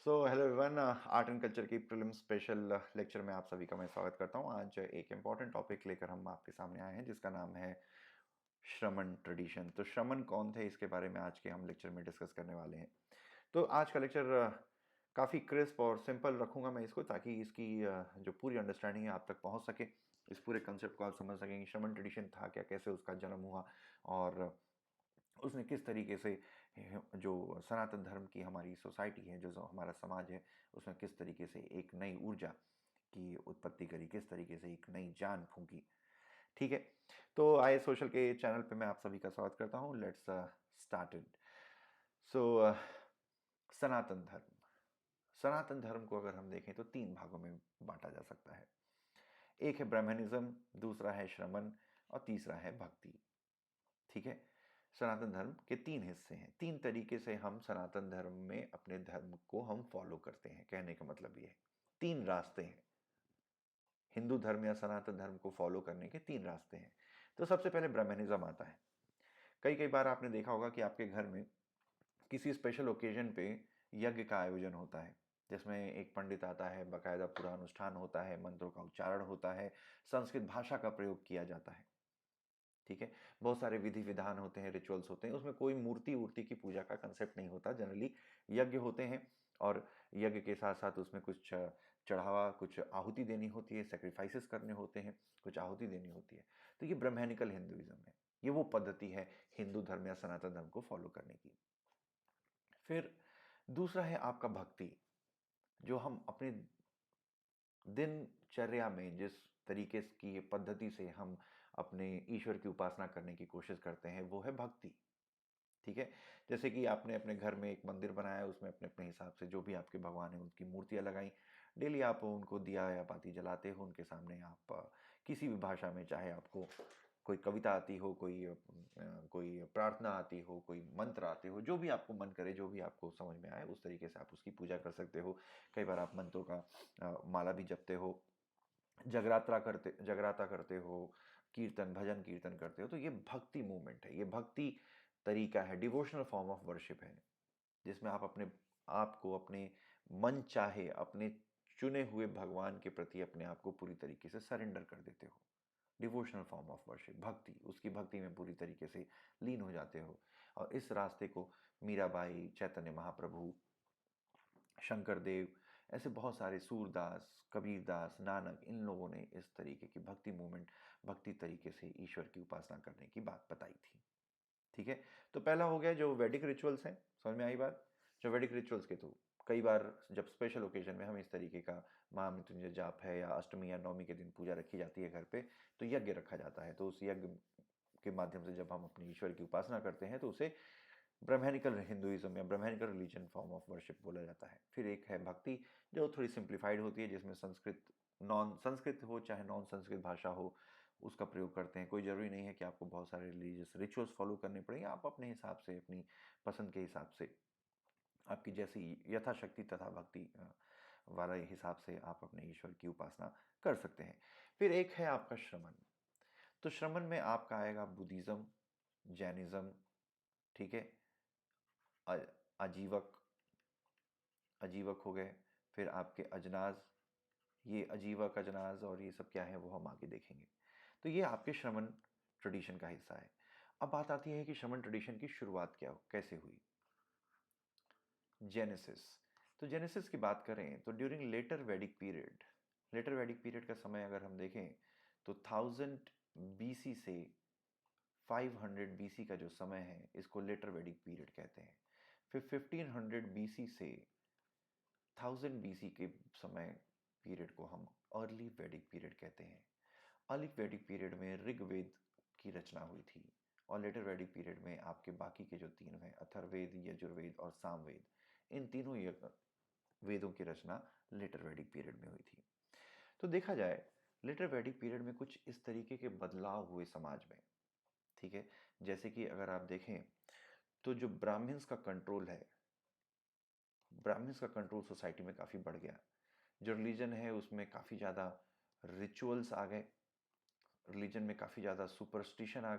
Hello everyone, art and culture की prelim special lecture में आप सभी का मैं स्वागत करता हूं। आज एक इम्पॉर्टेंट टॉपिक लेकर हम आपके सामने आए हैं जिसका नाम है श्रमण ट्रेडिशन। तो श्रमण कौन थे, इसके बारे में आज के हम लेक्चर में डिस्कस करने वाले हैं। तो आज का लेक्चर काफ़ी क्रिस्प और सिंपल रखूंगा मैं इसको, ताकि इसकी जो पूरी अंडरस्टैंडिंग है आप तक पहुंच सके, इस पूरे कंसेप्ट को आप समझ सकें कि श्रमण ट्रेडिशन था क्या, कैसे उसका जन्म हुआ और उसने किस तरीके से जो सनातन धर्म की हमारी सोसाइटी है, जो हमारा समाज है, उसमें किस तरीके से एक नई ऊर्जा की उत्पत्ति करी, किस तरीके से एक नई जान फूंकी। ठीक है, तो आई सोशल के चैनल पे मैं आप सभी का स्वागत करता हूँ। Let's started. सो सनातन धर्म, सनातन धर्म को अगर हम देखें तो तीन भागों में बांटा जा सकता है। एक है ब्राह्मणिज्म, दूसरा है श्रमण और तीसरा है भक्ति। ठीक है, सनातन धर्म के तीन हिस्से हैं। तीन तरीके से हम सनातन धर्म में अपने धर्म को हम फॉलो करते हैं। कहने का मतलब ये है, तीन रास्ते हैं। हिंदू धर्म या सनातन धर्म को फॉलो करने के तीन रास्ते हैं। तो सबसे पहले ब्राह्मणिज्म आता है। कई कई बार आपने देखा होगा कि आपके घर में किसी स्पेशल ओकेजन पे यज्ञ का आयोजन होता है, जिसमें एक पंडित आता है, बकायदा पूरा अनुष्ठान होता है, मंत्रों का उच्चारण होता है, संस्कृत भाषा का प्रयोग किया जाता है। ठीक है, बहुत सारे विधि विधान होते हैं, रिचुअल्स होते हैं, उसमें कोई मूर्ति वूर्ति की पूजा का कंसेप्ट नहीं होता। जनरली यज्ञ होते हैं और यज्ञ के साथ साथ उसमें कुछ चढ़ावा, कुछ आहुति देनी होती है, सेक्रीफाइसेस करने होते हैं, कुछ आहुति देनी होती है। तो ये ब्रह्मैनिकल हिंदुइज्म है, ये वो पद्धति है हिंदू धर्म या सनातन धर्म को फॉलो करने की। फिर दूसरा है आपका भक्ति, जो हम अपने दिनचर्या में जिस तरीके की पद्धति से हम अपने ईश्वर की उपासना करने की कोशिश करते हैं, वो है भक्ति। ठीक है, जैसे कि आपने अपने घर में एक मंदिर बनाया, उसमें अपने अपने हिसाब से जो भी आपके भगवान हैं उनकी मूर्तियां लगाई। डेली आप उनको दिया या बाती जलाते हो, उनके सामने आप किसी भी भाषा में, चाहे आपको कोई कविता आती हो, कोई प्रार्थना आती हो, कोई मंत्र आते हो, जो भी आपको मन करे, जो भी आपको समझ में आए, उस तरीके से आप उसकी पूजा कर सकते हो। कई बार आप मंत्रों का माला भी जपते हो, जगराता करते हो, कीर्तन भजन कीर्तन करते हो। तो ये भक्ति मूवमेंट है, ये भक्ति तरीका है, डिवोशनल फॉर्म ऑफ वर्शिप है, जिसमें आप अपने आप को अपने मन चाहे अपने चुने हुए भगवान के प्रति अपने आप को पूरी तरीके से सरेंडर कर देते हो। डिवोशनल फॉर्म ऑफ वर्शिप, भक्ति, उसकी भक्ति में पूरी तरीके से लीन हो जाते हो। और इस रास्ते को मीराबाई, चैतन्य महाप्रभु, शंकर देव, ऐसे बहुत सारे, सूरदास, कबीरदास, नानक, इन लोगों ने इस तरीके की भक्ति मूवमेंट, भक्ति तरीके से ईश्वर की उपासना करने की बात बताई थी। ठीक है, तो पहला हो गया जो वैदिक रिचुअल्स हैं, समझ में आई बात। जो वैदिक रिचुअल्स के थ्रू कई बार जब स्पेशल ओकेजन में हम इस तरीके का महामृत्युंजय जाप है, या अष्टमी या नवमी के दिन पूजा रखी जाती है घर पे, तो यज्ञ रखा जाता है। तो उस यज्ञ के माध्यम से जब हम अपने ईश्वर की उपासना करते हैं, तो उसे ब्रह्मैनिकल हिंदुइज्म या ब्रह्मैनिकल रिलीजन फॉर्म ऑफ वर्शिप बोला जाता है। फिर एक है भक्ति, जो थोड़ी सिंप्लीफाइड होती है, जिसमें संस्कृत हो चाहे नॉन संस्कृत भाषा हो, उसका प्रयोग करते हैं। कोई ज़रूरी नहीं है कि आपको बहुत सारे रिलीजियस रिचुअल्स फॉलो करने पड़ेंगे, आप अपने हिसाब से, अपनी पसंद के हिसाब से, आपकी जैसी यथाशक्ति तथा भक्ति वाले हिसाब से आप अपने ईश्वर की उपासना कर सकते हैं। फिर एक है आपका श्रमण। तो श्रमण में आपका आएगा बुद्धिज़्म, जैनिज़्म, ठीक है, आजीवक, अजीवक हो गए। फिर आपके अजनाज, ये अजीवक, अजनाज और ये सब क्या है वो हम आगे देखेंगे। तो ये आपके श्रमण ट्रेडिशन का हिस्सा है। अब बात आती है कि श्रमण ट्रेडिशन की शुरुआत कैसे हुई। जेनेसिस। तो जेनेसिस की बात करें तो ड्यूरिंग लेटर वैदिक पीरियड का समय अगर हम देखें तो 1000 बीसी से 500 बीसी का जो समय है, इसको लेटर वैदिक पीरियड कहते हैं। फिर 1500 बीसी से 1000 बीसी के समय पीरियड को हम अर्ली वैदिक पीरियड कहते हैं। अर्ली वैदिक पीरियड में ऋग्वेद की रचना हुई थी, और लेटर वैदिक पीरियड में आपके बाकी के जो तीन हैं, अथर्ववेद, यजुर्वेद और सामवेद, इन तीनों वेदों की रचना लेटर वैदिक पीरियड में हुई थी। तो देखा जाए, लेटर वैदिक पीरियड में कुछ इस तरीके के बदलाव हुए समाज में। ठीक है, जैसे कि अगर आप देखें तो जो ब्राह्मण्स का कंट्रोल सोसाइटी में काफ़ी बढ़ गया। जो रिलीजन है उसमें काफ़ी ज़्यादा रिचुअल्स आ गए, रिलीजन में काफ़ी ज़्यादा सुपरस्टिशन आ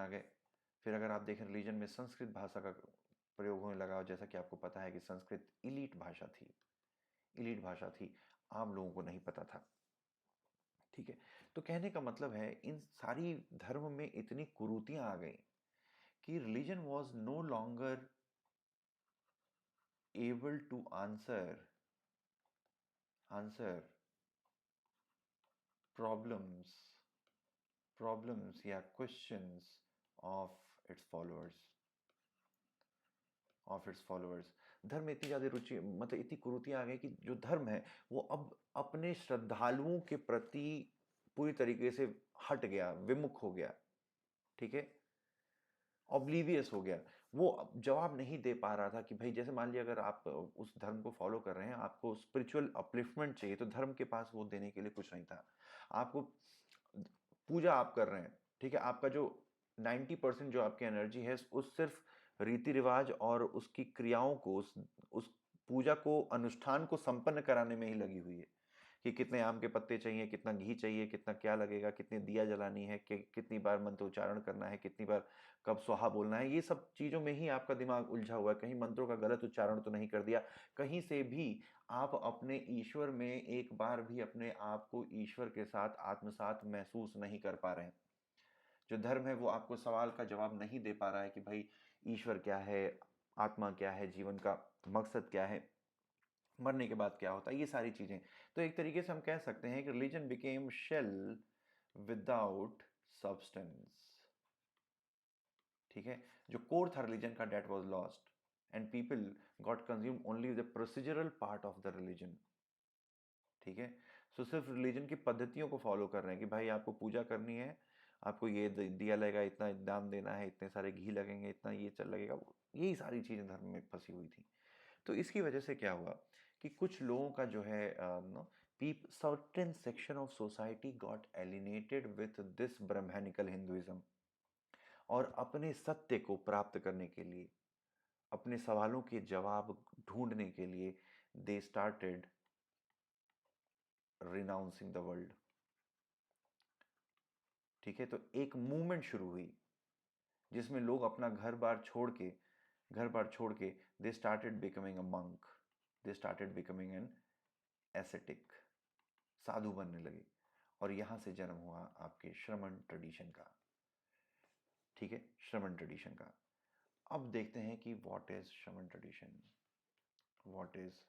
गए। फिर अगर आप देखें रिलीजन में संस्कृत भाषा का प्रयोग होने लगा। जैसा कि आपको पता है कि संस्कृत इलीट भाषा थी, इलीट भाषा थी, आम लोगों को नहीं पता था। ठीक है, तो कहने का मतलब है इन सारी धर्म में इतनी कुरीतियां आ गई कि religion was no longer able to answer problems या क्वेश्चंस ऑफ इट्स फॉलोअर्स धर्म में इतनी ज्यादा रुचि, मतलब इतनी कुरीतियां आ गई कि जो धर्म है वो अब अपने श्रद्धालुओं के प्रति पूरी तरीके से हट गया, विमुख हो गया। ठीक है, ऑब्लीवियस हो गया। वो जवाब नहीं दे पा रहा था कि भाई जैसे मान लिया अगर आप उस धर्म को फॉलो कर रहे हैं, आपको स्पिरिचुअल अपलिफ्टमेंट चाहिए, तो धर्म के पास वो देने के लिए कुछ नहीं था। आपको पूजा आप कर रहे हैं, ठीक है, आपका जो 90% जो आपकी एनर्जी है उस सिर्फ रीति रिवाज और उसकी क्रियाओं को, उस पूजा को, अनुष्ठान को संपन्न कराने में ही लगी हुई है कि कितने आम के पत्ते चाहिए, कितना घी चाहिए, कितना क्या लगेगा, कितनी दिया जलानी है, कितनी बार मंत्र उच्चारण करना है, कितनी बार कब स्वाहा बोलना है। ये सब चीज़ों में ही आपका दिमाग उलझा हुआ है। कहीं मंत्रों का गलत उच्चारण तो नहीं कर दिया, कहीं से भी आप अपने ईश्वर में एक बार भी अपने आप को ईश्वर के साथ आत्मसात महसूस नहीं कर पा रहे हैं। जो धर्म है वो आपको सवाल का जवाब नहीं दे पा रहा है कि भाई ईश्वर क्या है, आत्मा क्या है, जीवन का मकसद क्या है, मरने के बाद क्या होता है, ये सारी चीजें। तो एक तरीके से हम कह सकते हैं कि religion became shell without substance. ठीक है, जो कोर था रिलीजन का, that was lost and people got consume only the procedural part of the religion. ठीक है, सो सिर्फ रिलीजन की पद्धतियों को फॉलो कर रहे हैं कि भाई आपको पूजा करनी है, आपको ये दिया लगेगा, इतना दान देना है, इतने सारे घी लगेंगे, इतना ये चल लगेगा, यही सारी चीजें धर्म में फंसी हुई थी। तो इसकी वजह से क्या हुआ कि कुछ लोगों का जो है certain section of society got alienated with this Brahmanical Hinduism, और अपने सत्य को प्राप्त करने के लिए, अपने सवालों के जवाब ढूंढने के लिए दे स्टार्टेड रिनाउंसिंग द वर्ल्ड। ठीक है, तो एक मूवमेंट शुरू हुई जिसमें लोग अपना घर बार छोड़ के they started becoming a monk, they started becoming an ascetic, साधु बनने लगे। और यहां से जन्म हुआ आपके श्रमण ट्रेडिशन का। ठीक है, श्रमण ट्रेडिशन का। अब देखते हैं कि व्हाट इज श्रमण ट्रेडिशन, व्हाट इज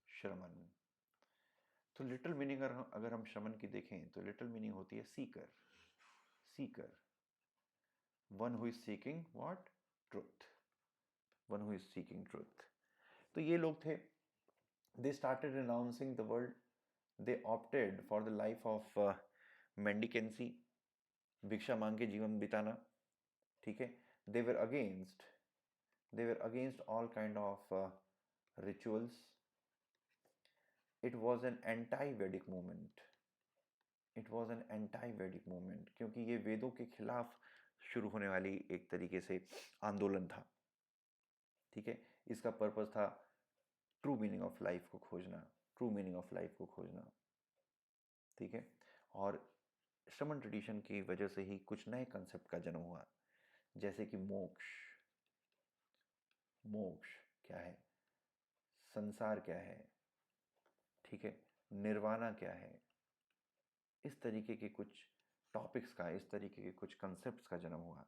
श्रमण। तो लिटिल मीनिंग अगर हम श्रमण की देखें तो लिटिल मीनिंग होती है seeker, seeker, one who is seeking what, truth, one who is seeking truth. तो ये लोग थे, they started renouncing the world, they opted for the life of mendicancy, भिक्षा मांग के जीवन बिताना। ठीक है, they were against they were against all kind of rituals. It was an anti-Vedic movement, it was an anti-Vedic movement, क्योंकि ये वेदों के खिलाफ शुरू होने वाली एक तरीके से आंदोलन था। ठीक है, इसका पर्पस था ट्रू मीनिंग ऑफ लाइफ को खोजना, ट्रू मीनिंग ऑफ लाइफ को खोजना। ठीक है, और श्रमण ट्रेडिशन की वजह से ही कुछ नए कंसेप्ट का जन्म हुआ, जैसे कि मोक्ष। मोक्ष क्या है, संसार क्या है, ठीक है, निर्वाणा क्या है, इस तरीके के कुछ टॉपिक्स का, इस तरीके के कुछ कंसेप्ट्स का जन्म हुआ।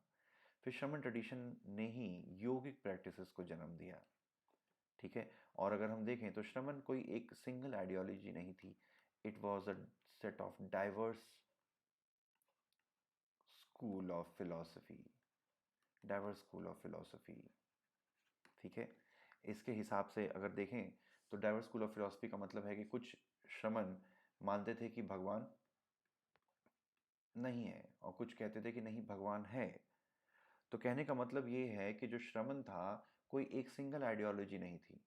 फिर श्रमण ट्रेडिशन ने ही योगिक प्रैक्टिसेस को जन्म दिया। ठीक है, और अगर हम देखें तो श्रमण कोई एक सिंगल आइडियोलॉजी नहीं थी, it was a set of diverse school of philosophy, diverse school of philosophy. ठीक है, इसके हिसाब से अगर देखें तो डाइवर्स स्कूल ऑफ फिलॉसफी का मतलब है कि कुछ श्रमण मानते थे कि भगवान नहीं है, और कुछ कहते थे कि नहीं भगवान है। तो कहने का मतलब ये है कि जो श्रमण था कोई एक सिंगल आइडियोलॉजी नहीं थी,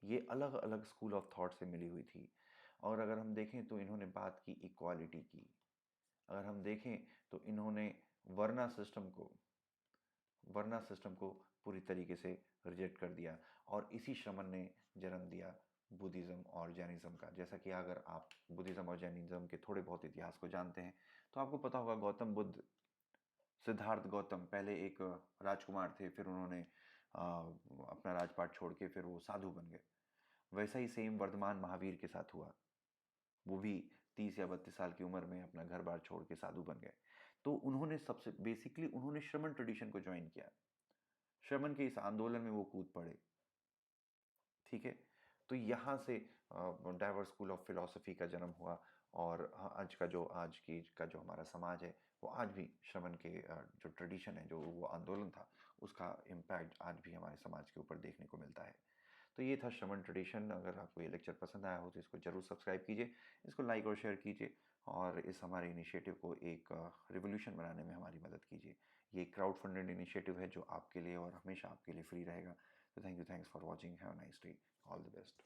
ये अलग अलग स्कूल ऑफ थॉट से मिली हुई थी। और अगर हम देखें तो इन्होंने बात की इक्वालिटी की, अगर हम देखें तो इन्होंने वर्ना सिस्टम को वर्ना सिस्टम को पूरी तरीके से रिजेक्ट कर दिया, और इसी श्रमण ने जन्म दिया बुद्धिज़्म और जैनिज़्म का। जैसा कि अगर आप बुद्धिज़्म और जैनिज़्म के थोड़े बहुत इतिहास को जानते हैं तो आपको पता होगा गौतम बुद्ध, सिद्धार्थ गौतम पहले एक राजकुमार थे, फिर उन्होंने अपना राजपाट छोड़ के फिर वो साधु बन गए। वैसा ही सेम वर्धमान महावीर के साथ हुआ। वो भी 30 या 32 साल की उम्र में अपना घर बार छोड़ के साधु बन गए। तो उन्होंने सबसे बेसिकली उन्होंने श्रमण ट्रेडिशन को ज्वाइन किया। श्रमण के इस आंदोलन में वो कूद पड़े। ठीक है। तो यहाँ से डाइवर्स स्कूल ऑफ फिलॉसफी का जन्म हुआ। और आज की का जो हमारा समाज है वो आज भी श्रमण के जो ट्रेडिशन है, जो वो आंदोलन था, उसका इम्पैक्ट आज भी हमारे समाज के ऊपर देखने को मिलता है। तो ये था श्रमण ट्रेडिशन। अगर आपको ये लेक्चर पसंद आया हो तो इसको जरूर सब्सक्राइब कीजिए, इसको लाइक और शेयर कीजिए, और इस हमारे इनिशिएटिव को एक रिवोल्यूशन बनाने में हमारी मदद कीजिए। ये एक क्राउड फंडेड इनिशिएटिव है जो आपके लिए और हमेशा आपके लिए फ्री रहेगा। तो thanks for watching, have a nice day, all the best.